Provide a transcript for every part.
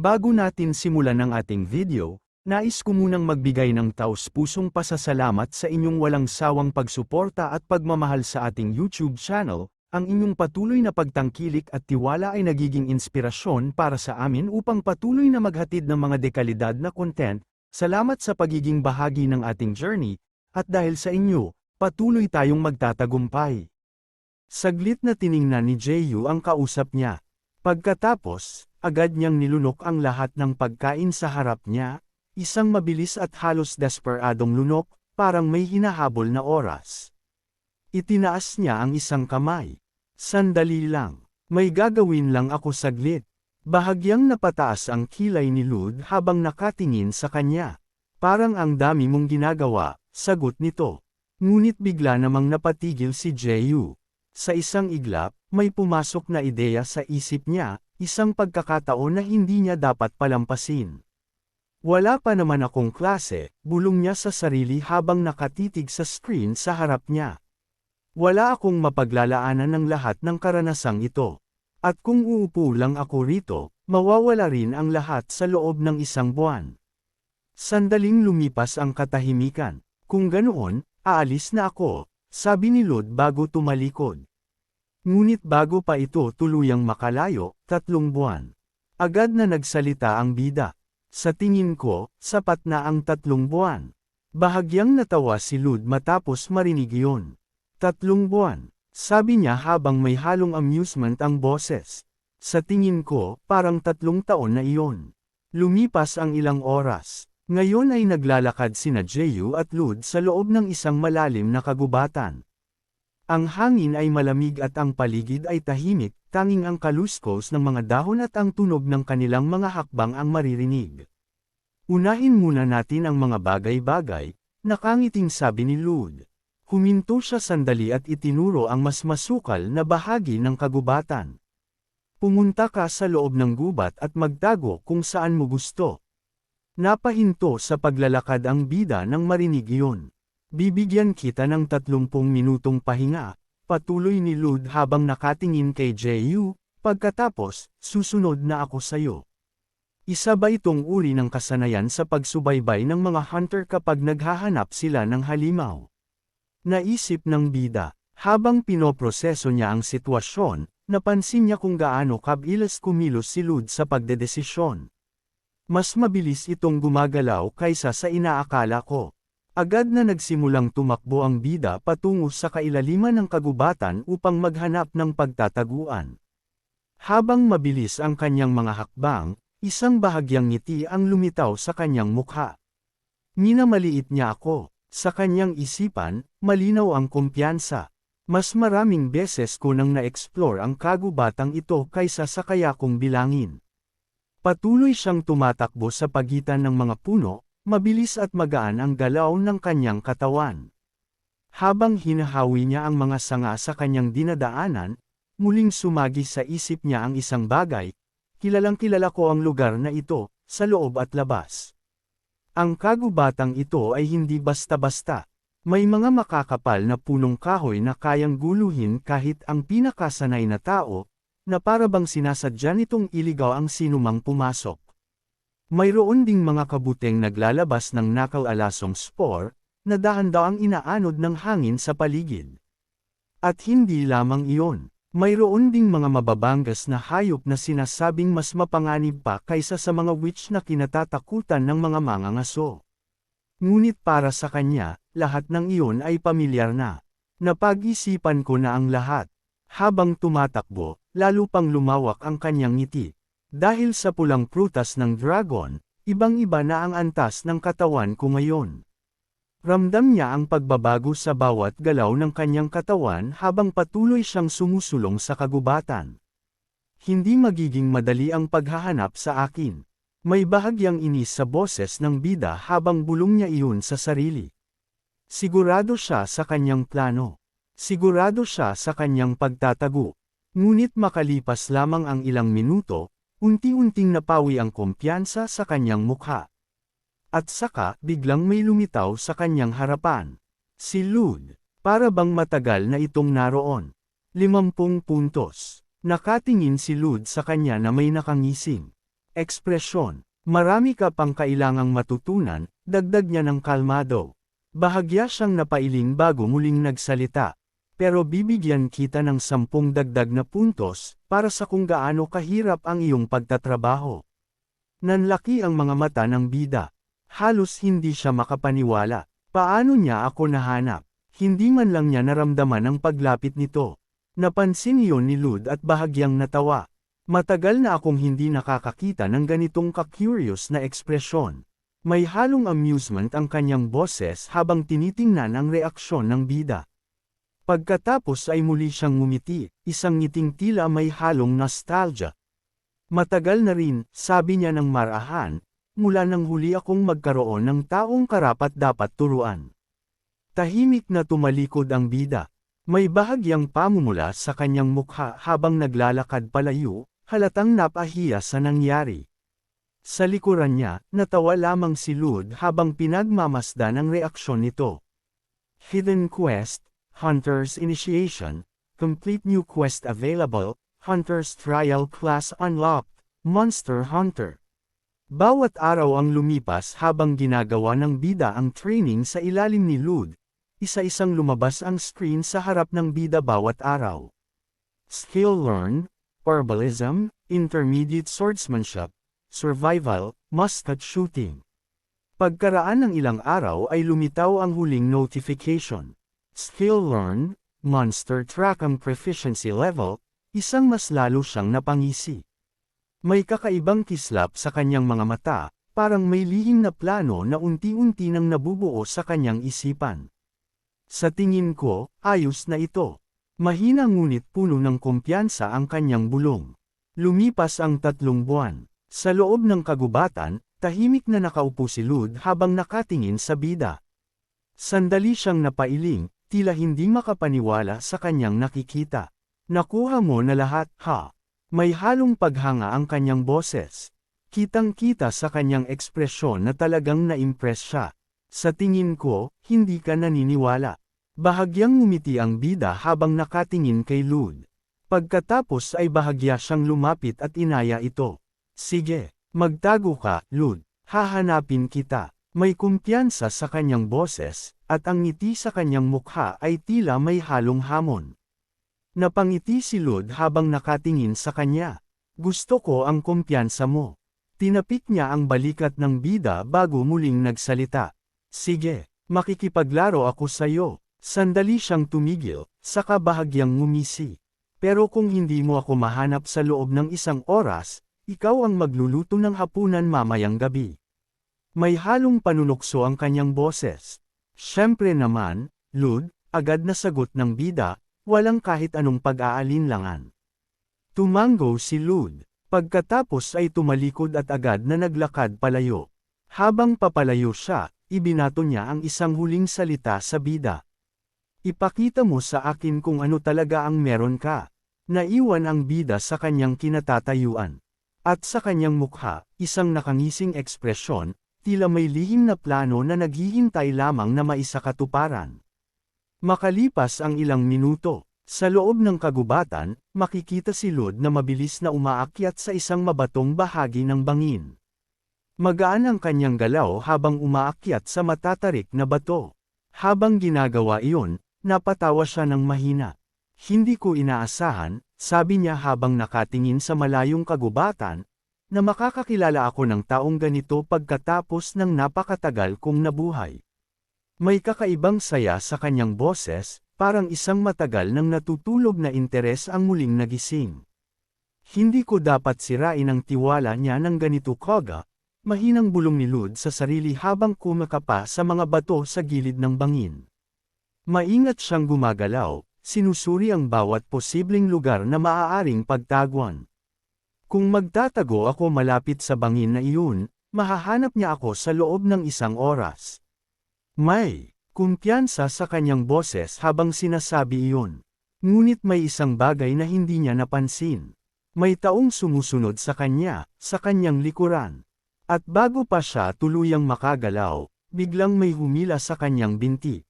Bago natin simulan ang ating video, nais ko munang magbigay ng taos-pusong pasasalamat sa inyong walang sawang pagsuporta at pagmamahal sa ating YouTube channel. Ang inyong patuloy na pagtangkilik at tiwala ay nagiging inspirasyon para sa amin upang patuloy na maghatid ng mga dekalidad na content. Salamat sa pagiging bahagi ng ating journey, at dahil sa inyo, patuloy tayong magtatagumpay. Saglit na tiningnan ni Jeyu ang kausap niya. Pagkatapos, agad niyang nilunok ang lahat ng pagkain sa harap niya, isang mabilis at halos desperadong lunok, parang may hinahabol na oras. Itinaas niya ang isang kamay. Sandali lang, may gagawin lang ako saglit. Bahagyang napataas ang kilay ni Lud habang nakatingin sa kanya. Parang ang dami mong ginagawa, sagot nito. Ngunit bigla namang napatigil si Jeyu. Sa isang iglap, may pumasok na ideya sa isip niya, isang pagkakataon na hindi niya dapat palampasin. Wala pa naman akong klase, bulong niya sa sarili habang nakatitig sa screen sa harap niya. Wala akong mapaglalaanan ng lahat ng karanasang ito. At kung uupo lang ako rito, mawawala rin ang lahat sa loob ng isang buwan. Sandaling lumipas ang katahimikan. Kung ganoon, aalis na ako, sabi ni Lud bago tumalikod. Ngunit bago pa ito tuluyang makalayo, 3 buwan. Agad na nagsalita ang bida. Sa tingin ko, sapat na ang 3 buwan. Bahagyang natawa si Lud matapos marinig iyon. 3 buwan, sabi niya habang may halong amusement ang boses. Sa tingin ko, parang 3 taon na iyon. Lumipas ang ilang oras. Ngayon ay naglalakad sina Jeyu at Lud sa loob ng isang malalim na kagubatan. Ang hangin ay malamig at ang paligid ay tahimik, tanging ang kaluskos ng mga dahon at ang tunog ng kanilang mga hakbang ang maririnig. Unahin muna natin ang mga bagay-bagay, nakangiting sabi ni Lud. Huminto siya sandali at itinuro ang mas masukal na bahagi ng kagubatan. Pumunta ka sa loob ng gubat at magtago kung saan mo gusto. Napahinto sa paglalakad ang bida nang marinig iyon. Bibigyan kita ng 30 minutong pahinga, patuloy ni Lud habang nakatingin kay Jeyu, pagkatapos, susunod na ako sayo. Isa ba itong uri ng kasanayan sa pagsubaybay ng mga hunter kapag naghahanap sila ng halimaw? Naisip ng bida, habang pinoproseso niya ang sitwasyon, napansin niya kung gaano kabilis kumilos si Lud sa pagdedesisyon. Mas mabilis itong gumagalaw kaysa sa inaakala ko. Agad na nagsimulang tumakbo ang bida patungo sa kailaliman ng kagubatan upang maghanap ng pagtataguan. Habang mabilis ang kanyang mga hakbang, isang bahagyang ngiti ang lumitaw sa kanyang mukha. Minamaliit niya ako. Sa kanyang isipan, malinaw ang kumpiyansa. Mas maraming beses ko nang na-explore ang kagubatang ito kaysa sa kaya kong bilangin. Patuloy siyang tumatakbo sa pagitan ng mga puno, mabilis at magaan ang galaw ng kanyang katawan. Habang hinahawi niya ang mga sanga sa kanyang dinadaanan, muling sumagi sa isip niya ang isang bagay, kilalang-kilala ko ang lugar na ito, sa loob at labas. Ang kagubatang ito ay hindi basta-basta. May mga makakapal na punong kahoy na kayang guluhin kahit ang pinakasanay na tao, na para bang sinasadya nitong iligaw ang sinumang pumasok. Mayroon ding mga kabuteng naglalabas ng nakal-alasong spore, na dahan-daang inaanod ng hangin sa paligid. At hindi lamang iyon. Mayroon ding mga mababangas na hayop na sinasabing mas mapanganib pa kaysa sa mga witch na kinatatakutan ng mga mangangaso. Ngunit para sa kanya, lahat ng iyon ay pamilyar na. Napag-isipan ko na ang lahat. Habang tumatakbo, lalo pang lumawak ang kanyang ngiti. Dahil sa pulang prutas ng dragon, ibang-iba na ang antas ng katawan ko ngayon. Ramdam niya ang pagbabago sa bawat galaw ng kanyang katawan habang patuloy siyang sumusulong sa kagubatan. Hindi magiging madali ang paghahanap sa akin. May bahagyang inis sa boses ng bida habang bulong niya iyon sa sarili. Sigurado siya sa kanyang plano. Sigurado siya sa kanyang pagtatago. Ngunit makalipas lamang ang ilang minuto, unti-unting napawi ang kumpiyansa sa kanyang mukha. At saka, biglang may lumitaw sa kanyang harapan. Si Lud, para bang matagal na itong naroon. 50 puntos. Nakatingin si Lud sa kanya na may nakangising. Ekspresyon. Marami ka pang kailangang matutunan, dagdag niya ng kalmado. Bahagya siyang napailing bago muling nagsalita. Pero bibigyan kita ng 10 dagdag na puntos, para sa kung gaano kahirap ang iyong pagtatrabaho. Nanlaki ang mga mata ng bida. Halos hindi siya makapaniwala. Paano niya ako nahanap? Hindi man lang niya naramdaman ang paglapit nito. Napansin iyon ni Lud at bahagyang natawa. Matagal na akong hindi nakakakita ng ganitong ka-curious na ekspresyon. May halong amusement ang kanyang boses habang tinitingnan ang reaksyon ng bida. Pagkatapos ay muli siyang ngumiti, isang ngiting tila may halong nostalgia. Matagal na rin, sabi niya ng marahan, mula nang huli akong magkaroon ng taong karapat-dapat turuan. Tahimik na tumalikod ang bida. May bahagyang pamumula sa kanyang mukha habang naglalakad palayo, halatang napahiya sa nangyari. Sa likuran niya, natawa lamang si Lud habang pinagmamasdan ang reaksyon nito. Hidden Quest, Hunter's Initiation, Complete New Quest Available, Hunter's Trial Class Unlocked, Monster Hunter. Bawat araw ang lumipas habang ginagawa ng bida ang training sa ilalim ni Lud. Isa-isang lumabas ang screen sa harap ng bida bawat araw. Skill learned, Herbalism, Intermediate Swordsmanship, Survival, Musket Shooting. Pagkaraan ng ilang araw ay lumitaw ang huling notification. Skill learned, Monster Track ang proficiency level, isang mas lalo siyang napangisi. May kakaibang kislap sa kanyang mga mata, parang may lihim na plano na unti-unti nang nabubuo sa kanyang isipan. Sa tingin ko, ayos na ito. Mahina ngunit puno ng kumpiyansa ang kanyang bulong. Lumipas ang 3 buwan. Sa loob ng kagubatan, tahimik na nakaupo si Lud habang nakatingin sa bida. Sandali siyang napailing, tila hindi makapaniwala sa kanyang nakikita. Nakuha mo na lahat, ha? May halong paghanga ang kanyang boses. Kitang-kita sa kanyang ekspresyon na talagang na-impress siya. Sa tingin ko, hindi ka naniniwala. Bahagyang ngumiti ang bida habang nakatingin kay Lud. Pagkatapos ay bahagya siyang lumapit at inaya ito. Sige, magtago ka, Lud. Hahanapin kita. May kumpiyansa sa kanyang boses, at ang ngiti sa kanyang mukha ay tila may halong hamon. Napangiti si Lud habang nakatingin sa kanya. Gusto ko ang kumpiyansa mo. Tinapik niya ang balikat ng bida bago muling nagsalita. Sige, makikipaglaro ako sayo. Sandali siyang tumigil, saka bahagyang ngumisi. Pero kung hindi mo ako mahanap sa loob ng 1 oras, ikaw ang magluluto ng hapunan mamayang gabi. May halong panunukso ang kanyang boses. Siyempre naman, Lud, agad na sagot ng bida, walang kahit anong pag-aalinlangan. Tumango si Lud. Pagkatapos ay tumalikod at agad na naglakad palayo. Habang papalayo siya, ibinato niya ang isang huling salita sa bida. Ipakita mo sa akin kung ano talaga ang meron ka. Naiwan ang bida sa kanyang kinatatayuan. At sa kanyang mukha, isang nakangising ekspresyon, tila may lihim na plano na naghihintay lamang na maisakatuparan. Makalipas ang ilang minuto, sa loob ng kagubatan, makikita si Lud na mabilis na umaakyat sa isang mabatong bahagi ng bangin. Magaan ang kanyang galaw habang umaakyat sa matatarik na bato. Habang ginagawa iyon, napatawa siya ng mahina. Hindi ko inaasahan, sabi niya habang nakatingin sa malayong kagubatan, na makakakilala ako ng taong ganito pagkatapos ng napakatagal kong nabuhay. May kakaibang saya sa kanyang boses, parang isang matagal nang natutulog na interes ang muling nagising. Hindi ko dapat sirain ang tiwala niya ng ganito kaga, mahinang bulong ni Lud sa sarili habang kumakapa sa mga bato sa gilid ng bangin. Maingat siyang gumagalaw, sinusuri ang bawat posibleng lugar na maaaring pagtaguan. Kung magtatago ako malapit sa bangin na iyon, mahahanap niya ako sa loob ng 1 oras. May kumpiyansa sa kanyang boses habang sinasabi iyon. Ngunit may isang bagay na hindi niya napansin. May taong sumusunod sa kanya, sa kanyang likuran. At bago pa siya tuluyang makagalaw, biglang may humila sa kanyang binti.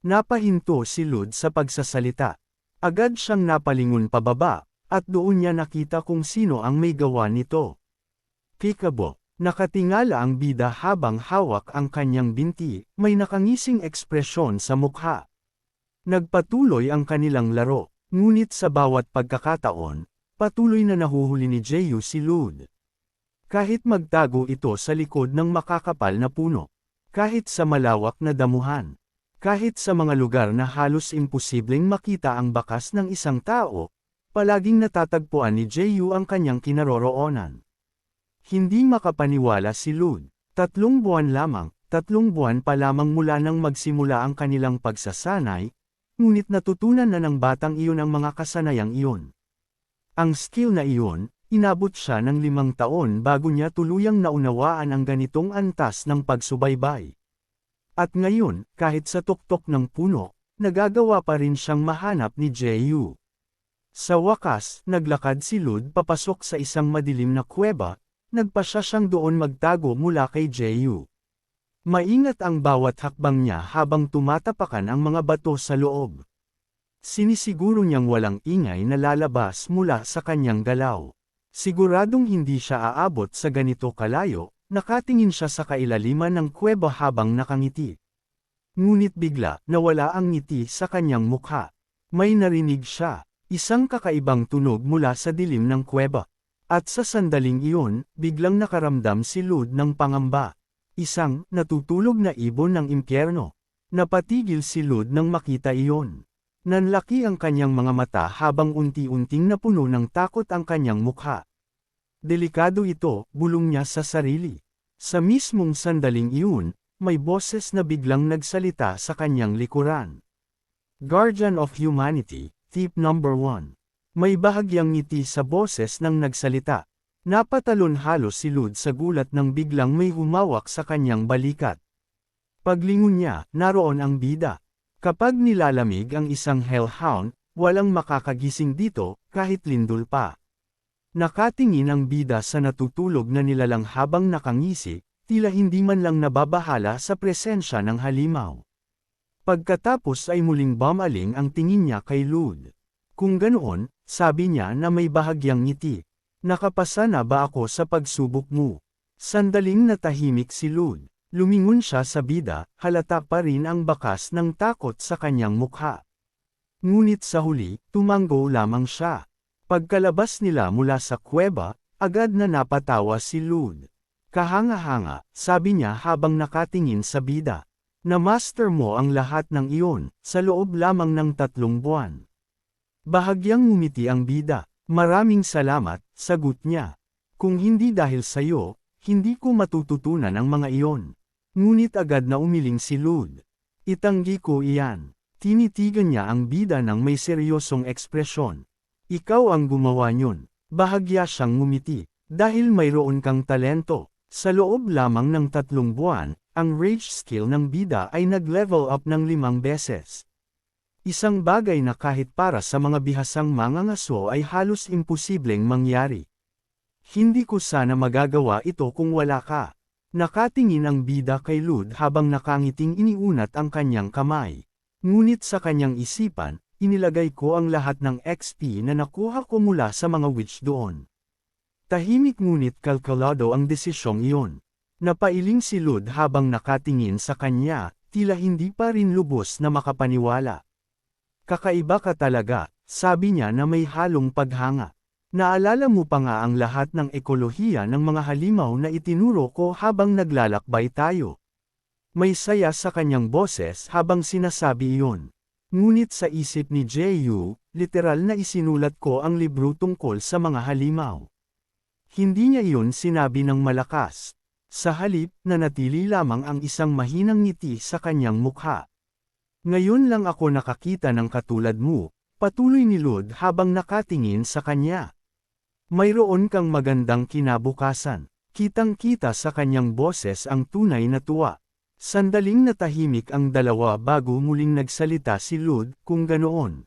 Napahinto si Lud sa pagsasalita. Agad siyang napalingon pababa, at doon niya nakita kung sino ang may gawa nito. Peekaboo. Nakatingala ang bida habang hawak ang kanyang binti, may nakangising ekspresyon sa mukha. Nagpatuloy ang kanilang laro, ngunit sa bawat pagkakataon, patuloy na nahuhuli ni Jeyu si Lud. Kahit magtago ito sa likod ng makakapal na puno, kahit sa malawak na damuhan, kahit sa mga lugar na halos imposibleng makita ang bakas ng isang tao, palaging natatagpuan ni Jeyu ang kanyang kinaroroonan. Hindi makapaniwala si Lud. 3 buwan lamang, 3 buwan pa lamang mula nang magsimula ang kanilang pagsasanay, ngunit natutunan na ng batang iyon ang mga kasanayang iyon. Ang skill na iyon, inabot siya ng 5 taon bago niya tuluyang naunawaan ang ganitong antas ng pagsubaybay. At ngayon, kahit sa tuktok ng puno, nagagawa pa rin siyang mahanap ni Jeyu. Sa wakas, naglakad si Lud papasok sa isang madilim na kuweba. Nagpasya siyang doon magtago mula kay Jeyu. Maingat ang bawat hakbang niya habang tumatapakan ang mga bato sa loob. Sinisiguro niyang walang ingay na lalabas mula sa kanyang galaw. Siguradong hindi siya aabot sa ganito kalayo, nakatingin siya sa kailaliman ng kuweba habang nakangiti. Ngunit bigla, nawala ang ngiti sa kanyang mukha. May narinig siya, isang kakaibang tunog mula sa dilim ng kuweba. At sa sandaling iyon, biglang nakaramdam si Lud ng pangamba. Isang natutulog na ibon ng impyerno. Napatigil si Lud nang makita iyon. Nanlaki ang kanyang mga mata habang unti-unting napuno ng takot ang kanyang mukha. Delikado ito, bulong niya sa sarili. Sa mismong sandaling iyon, may boses na biglang nagsalita sa kanyang likuran. Guardian of Humanity, Tip number 1. May bahagyang ngiti sa boses ng nagsalita. Napatalon halos si Lud sa gulat nang biglang may humawak sa kanyang balikat. Paglingon niya, naroon ang bida. Kapag nilalamig ang isang hellhound, walang makakagising dito, kahit lindol pa. Nakatingin ang bida sa natutulog na nilalang habang nakangisi, tila hindi man lang nababahala sa presensya ng halimaw. Pagkatapos ay muling bumaling ang tingin niya kay Lud. Kung ganoon, sabi niya na may bahagyang ngiti. Nakapasa na ba ako sa pagsubok mo? Sandaling natahimik si Lud. Lumingon siya sa bida, halata pa rin ang bakas ng takot sa kanyang mukha. Ngunit sa huli, tumanggo lamang siya. Pagkalabas nila mula sa kuweba, agad na napatawa si Lud. Kahanga-hanga, sabi niya habang nakatingin sa bida. Na-master mo ang lahat ng iyon, sa loob lamang ng 3 buwan. Bahagyang ngumiti ang bida. Maraming salamat, sagot niya. Kung hindi dahil sa iyo, hindi ko matututunan ang mga iyon. Ngunit agad na umiling si Lud. Itanggi ko iyan. Tinitigan niya ang bida ng may seryosong ekspresyon. Ikaw ang gumawa niyon. Bahagya siyang ngumiti. Dahil mayroon kang talento. Sa loob lamang ng 3 buwan, ang rage skill ng bida ay nag-level up ng 5 beses. Isang bagay na kahit para sa mga bihasang mangangaso ay halos imposibleng mangyari. Hindi ko sana magagawa ito kung wala ka. Nakatingin ang bida kay Lud habang nakangiting iniunat ang kanyang kamay. Ngunit sa kanyang isipan, inilagay ko ang lahat ng XP na nakuha ko mula sa mga witch doon. Tahimik ngunit kalkulado ang desisyong iyon. Napailing si Lud habang nakatingin sa kanya, tila hindi pa rin lubos na makapaniwala. Kakaiba ka talaga, sabi niya na may halong paghanga. Naalala mo pa nga ang lahat ng ekolohiya ng mga halimaw na itinuro ko habang naglalakbay tayo. May saya sa kanyang boses habang sinasabi iyon. Ngunit sa isip ni Jeyu, literal na isinulat ko ang libro tungkol sa mga halimaw. Hindi niya iyon sinabi ng malakas. Sa halip, nanatili lamang ang isang mahinang ngiti sa kanyang mukha. Ngayon lang ako nakakita ng katulad mo, patuloy ni Lud habang nakatingin sa kanya. Mayroon kang magandang kinabukasan. Kitang-kita sa kanyang boses ang tunay na tuwa. Sandaling natahimik ang dalawa bago muling nagsalita si Lud, kung ganoon.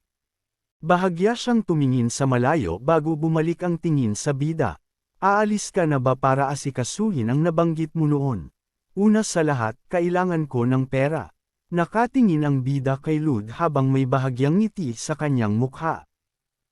Bahagya siyang tumingin sa malayo bago bumalik ang tingin sa bida. Aalis ka na ba para asikasuhin ang nabanggit mo noon? Una sa lahat, kailangan ko ng pera. Nakatingin ang bida kay Lud habang may bahagyang ngiti sa kanyang mukha.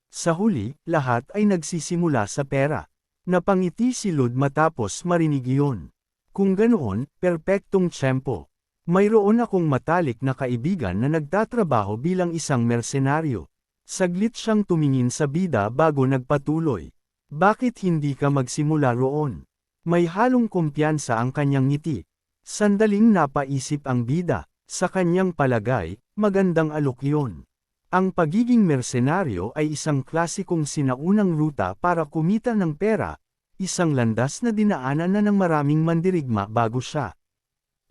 Sa huli, lahat ay nagsisimula sa pera. Napangiti si Lud matapos marinig iyon. Kung ganoon, perpektong tiyempo. Mayroon akong matalik na kaibigan na nagtatrabaho bilang isang mersenaryo. Saglit siyang tumingin sa bida bago nagpatuloy. Bakit hindi ka magsimula roon? May halong kumpiyansa ang kanyang ngiti. Sandaling napaisip ang bida. Sa kanyang palagay, magandang alok yun. Ang pagiging mersenaryo ay isang klasikong sinaunang ruta para kumita ng pera, isang landas na dinaanan na ng maraming mandirigma bago siya.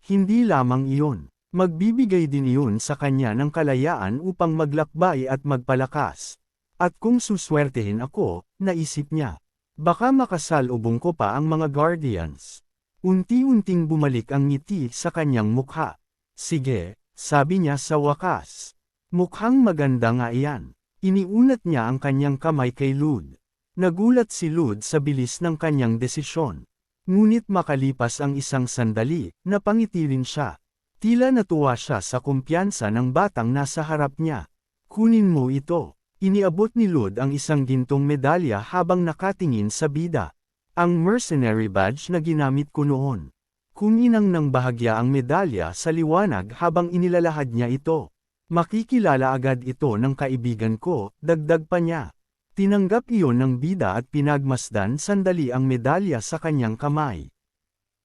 Hindi lamang iyon, magbibigay din iyon sa kanya ng kalayaan upang maglakbay at magpalakas. At kung suswertehin ako, naisip niya, baka makasalubong ko pa ang mga guardians. Unti-unting bumalik ang ngiti sa kanyang mukha. Sige, sabi niya sa wakas. Mukhang maganda nga iyan. Iniunat niya ang kanyang kamay kay Lud. Nagulat si Lud sa bilis ng kanyang desisyon. Ngunit makalipas ang isang sandali, napangiti rin siya. Tila natuwa siya sa kumpiyansa ng batang nasa harap niya. Kunin mo ito. Iniabot ni Lud ang isang gintong medalya habang nakatingin sa bida. Ang mercenary badge na ginamit ko noon. Kuninang ng bahagya ang medalya sa liwanag habang inilalahad niya ito. Makikilala agad ito ng kaibigan ko, dagdag pa niya. Tinanggap iyon ng bida at pinagmasdan sandali ang medalya sa kanyang kamay.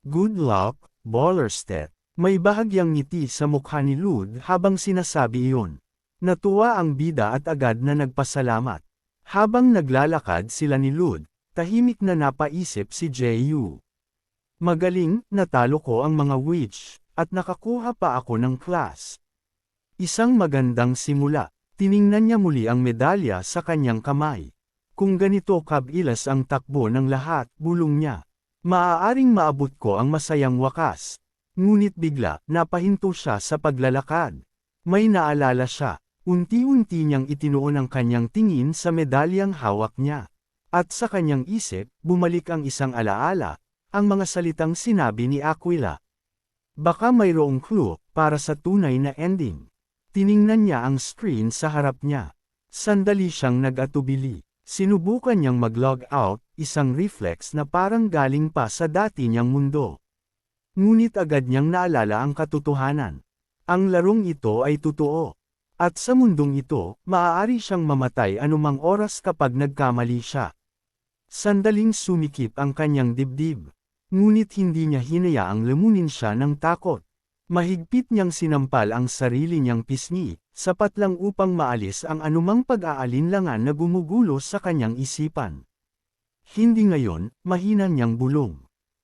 Good luck, Ballerstedt. May bahagyang ngiti sa mukha ni Lud habang sinasabi iyon. Natuwa ang bida at agad na nagpasalamat. Habang naglalakad sila ni Lud, tahimik na napaisip si Ju. Magaling, natalo ko ang mga witch, at nakakuha pa ako ng class. Isang magandang simula. Tiningnan niya muli ang medalya sa kanyang kamay. Kung ganito kabilas ang takbo ng lahat, bulong niya. Maaaring maabot ko ang masayang wakas. Ngunit bigla, napahinto siya sa paglalakad. May naalala siya. Unti-unti niyang itinuon ang kanyang tingin sa medalyang hawak niya. At sa kanyang isip, bumalik ang isang alaala, ang mga salitang sinabi ni Aquila. Baka mayroong clue para sa tunay na ending. Tiningnan niya ang screen sa harap niya. Sandali siyang nag-atubili. Sinubukan niyang mag-log out, isang reflex na parang galing pa sa dati niyang mundo. Ngunit agad niyang naalala ang katotohanan. Ang larong ito ay totoo. At sa mundong ito, maaari siyang mamatay anumang oras kapag nagkamali siya. Sandaling sumikip ang kanyang dibdib. Ngunit hindi niya hinayaang lamunin siya ng takot. Mahigpit niyang sinampal ang sarili niyang pisngi, sapat lang upang maalis ang anumang pag-aalinlangan na gumugulo sa kanyang isipan. Hindi ngayon, mahina niyang bulong.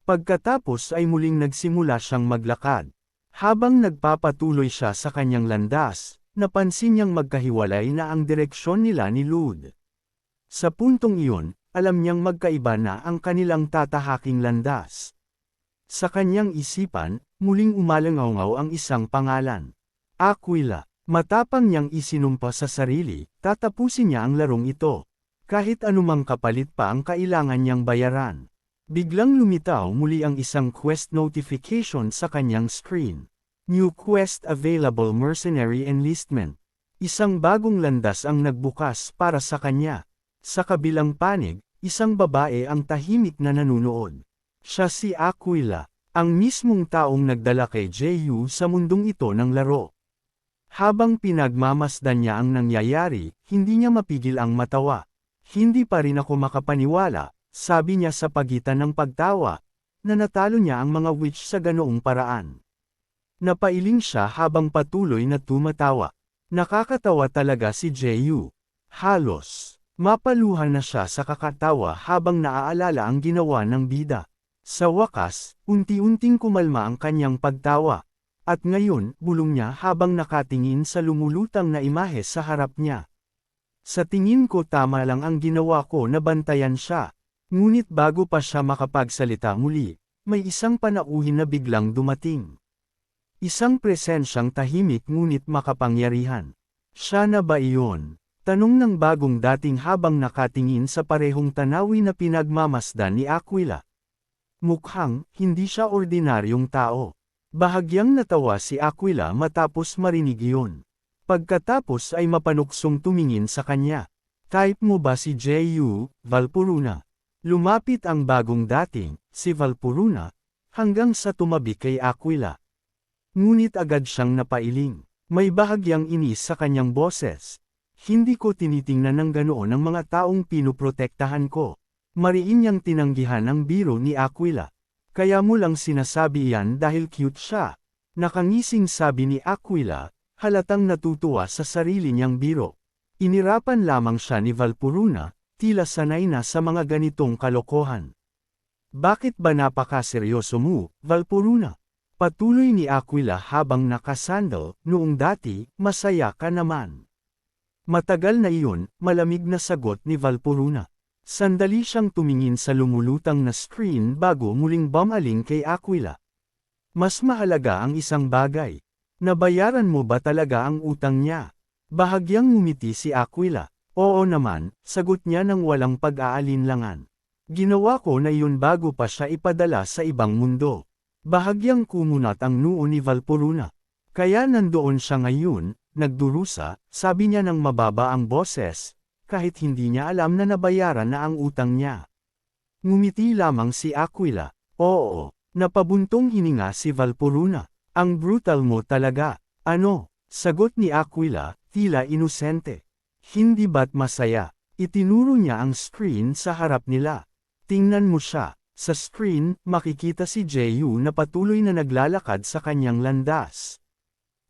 Pagkatapos ay muling nagsimula siyang maglakad. Habang nagpapatuloy siya sa kanyang landas, napansin niyang magkahiwalay na ang direksyon nila ni Lud. Sa puntong iyon, alam niyang magkaiba na ang kanilang tatahaking landas. Sa kanyang isipan, muling umalangaw ang isang pangalan. Aquila. Matapang niyang isinumpa sa sarili, tatapusin niya ang larong ito. Kahit anumang kapalit pa ang kailangan niyang bayaran. Biglang lumitaw muli ang isang quest notification sa kanyang screen. New quest available mercenary enlistment. Isang bagong landas ang nagbukas para sa kanya. Sa kabilang panig, isang babae ang tahimik na nanunood. Siya si Aquila, ang mismong taong nagdala kay Ju sa mundong ito ng laro. Habang pinagmamasdan niya ang nangyayari, hindi niya mapigil ang matawa. Hindi pa rin ako makapaniwala, sabi niya sa pagitan ng pagtawa, na natalo niya ang mga witch sa ganoong paraan. Napailing siya habang patuloy na tumatawa. Nakakatawa talaga si Ju. Halos, mapaluhan na siya sa kakatawa habang naaalala ang ginawa ng bida. Sa wakas, unti-unting kumalma ang kanyang pagtawa. At ngayon, bulong niya habang nakatingin sa lumulutang na imahe sa harap niya. Sa tingin ko tama lang ang ginawa ko na bantayan siya. Ngunit bago pa siya makapagsalita muli, may isang panauhin na biglang dumating. Isang presensyang tahimik ngunit makapangyarihan. Siya na ba iyon? Tanong ng bagong dating habang nakatingin sa parehong tanawin na pinagmamasdan ni Aquila. Mukhang, hindi siya ordinaryong tao. Bahagyang natawa si Aquila matapos marinig iyon. Pagkatapos ay mapanuksong tumingin sa kanya. Type mo ba si Ju, Valpuruna? Lumapit ang bagong dating, si Valpuruna, hanggang sa tumabi kay Aquila. Ngunit agad siyang napailing. May bahagyang inis sa kanyang boses. Hindi ko tinitingnan ng ganoon ang mga taong pinuprotektahan ko. Mariin niyang tinanggihan ang biro ni Aquila. Kaya mo lang sinasabi iyan dahil cute siya. Nakangising sabi ni Aquila, halatang natutuwa sa sarili niyang biro. Inirapan lamang siya ni Valpuruna, tila sanay na sa mga ganitong kalokohan. Bakit ba napakaseryoso mo, Valpuruna? Patuloy ni Aquila habang nakasandal, noong dati, masaya ka naman. Matagal na iyon, malamig na sagot ni Valpuruna. Sandali siyang tumingin sa lumulutang na screen bago muling bumaling kay Aquila. Mas mahalaga ang isang bagay. Nabayaran mo ba talaga ang utang niya? Bahagyang ngumiti si Aquila. Oo naman, sagot niya ng walang pag-aalinlangan. Ginawa ko na iyon bago pa siya ipadala sa ibang mundo. Bahagyang kumunat ang noo ni Valpuruna. Kaya nandoon siya ngayon, nagdurusa, sabi niya ng mababa ang boses, kahit hindi niya alam na nabayaran na ang utang niya. Ngumiti lamang si Aquila. Oo, napabuntong hininga si Valpuruna. Ang brutal mo talaga. Ano? Sagot ni Aquila, tila inosente. Hindi ba't masaya? Itinuro niya ang screen sa harap nila. Tingnan mo siya. Sa screen, makikita si Jeyu na patuloy na naglalakad sa kanyang landas.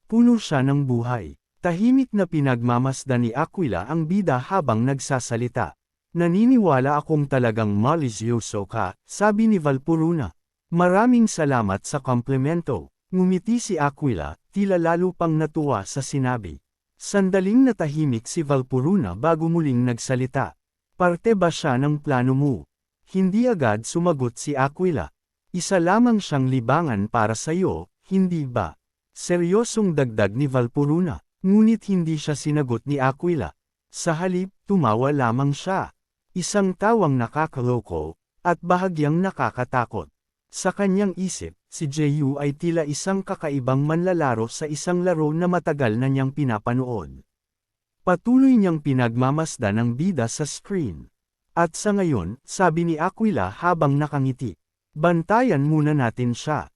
Puno siya ng buhay. Tahimik na pinagmamasdan ni Aquila ang bida habang nagsasalita. Naniniwala akong talagang malisyoso ka, sabi ni Valpuruna. Maraming salamat sa komplemento. Ngumiti si Aquila, tila lalo pang natuwa sa sinabi. Sandaling natahimik si Valpuruna bago muling nagsalita. Parte ba siya ng plano mo? Hindi agad sumagot si Aquila. Isa lamang siyang libangan para sa'yo, hindi ba? Seryosong dagdag ni Valpuruna, ngunit hindi siya sinagot ni Aquila. Sa halip, tumawa lamang siya. Isang tawang nakakaloko, at bahagyang nakakatakot. Sa kanyang isip, si Jeyu ay tila isang kakaibang manlalaro sa isang laro na matagal na niyang pinapanood. Patuloy niyang pinagmamasdan ang bida sa screen. At sa ngayon, sabi ni Aquila habang nakangiti, bantayan muna natin siya.